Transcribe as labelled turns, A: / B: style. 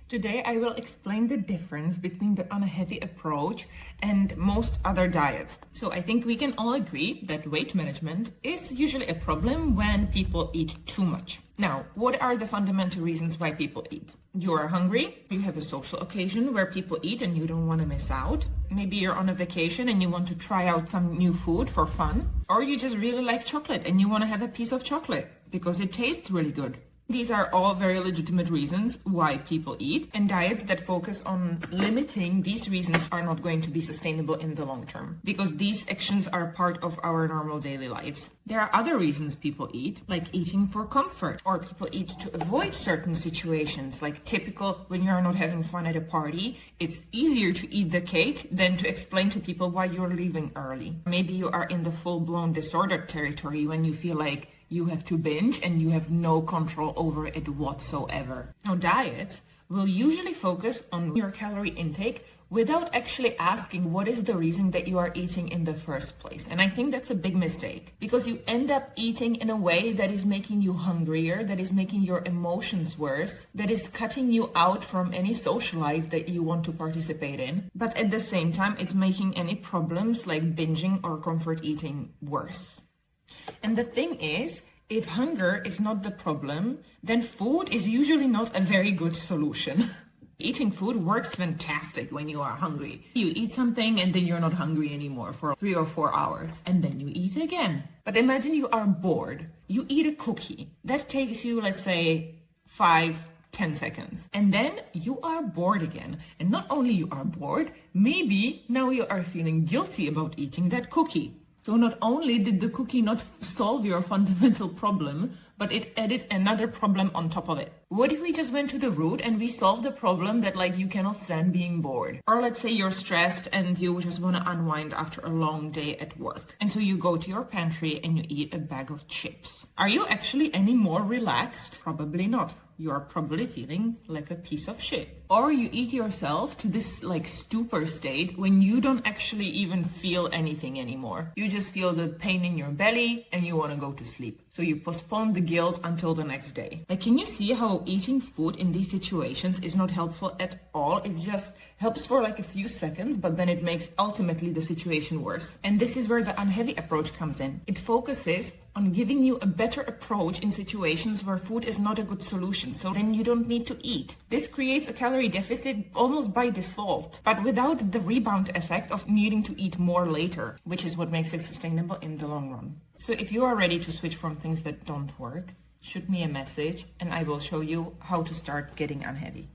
A: Today, I will explain the difference between the unhealthy approach and most other diets. So I think we can all agree that weight management is usually a problem when people eat too much. Now, what are the fundamental reasons why people eat? You are hungry, you have a social occasion where people eat and you don't want to miss out. Maybe you're on a vacation and you want to try out some new food for fun. Or you just really like chocolate and you want to have a piece of chocolate because it tastes really good. These are all very legitimate reasons why people eat, and diets that focus on limiting these reasons are not going to be sustainable in the long term because these actions are part of our normal daily lives. There are other reasons people eat, like eating for comfort, or people eat to avoid certain situations, like typical when you are not having fun at a party. It's easier to eat the cake than to explain to people why you're leaving early. Maybe you are in the full-blown disordered territory when you feel like you have to binge and you have no control over it whatsoever. Now, diets will usually focus on your calorie intake without actually asking what is the reason that you are eating in the first place. And I think that's a big mistake because you end up eating in a way that is making you hungrier, that is making your emotions worse, that is cutting you out from any social life that you want to participate in. But at the same time, it's making any problems like binging or comfort eating worse. And the thing is, if hunger is not the problem, then food is usually not a very good solution. Eating food works fantastic when you are hungry. You eat something and then you're not hungry anymore for 3 or 4 hours, and then you eat again. But imagine you are bored. You eat a cookie. That takes you, let's say, 5-10 seconds. And then you are bored again. And not only you are bored, maybe now you are feeling guilty about eating that cookie. So not only did the cookie not solve your fundamental problem, but it added another problem on top of it. What if we just went to the root and we solved the problem that like you cannot stand being bored? Or let's say you're stressed and you just want to unwind after a long day at work. And so you go to your pantry and you eat a bag of chips. Are you actually any more relaxed? Probably not. You are probably feeling like a piece of shit. Or you eat yourself to this like stupor state when you don't actually even feel anything anymore. You just feel the pain in your belly and you want to go to sleep. So you postpone the guilt until the next day. Like, can you see how eating food in these situations is not helpful at all? It just helps for like a few seconds, but then it makes ultimately the situation worse. And this is where the unhealthy approach comes in. It focuses on giving you a better approach in situations where food is not a good solution. So then you don't need to eat. This creates a calorie deficit almost by default, but without the rebound effect of needing to eat more later, which is what makes it sustainable in the long run. So if you are ready to switch from things that don't work, shoot me a message and I will show you how to start getting unhealthy.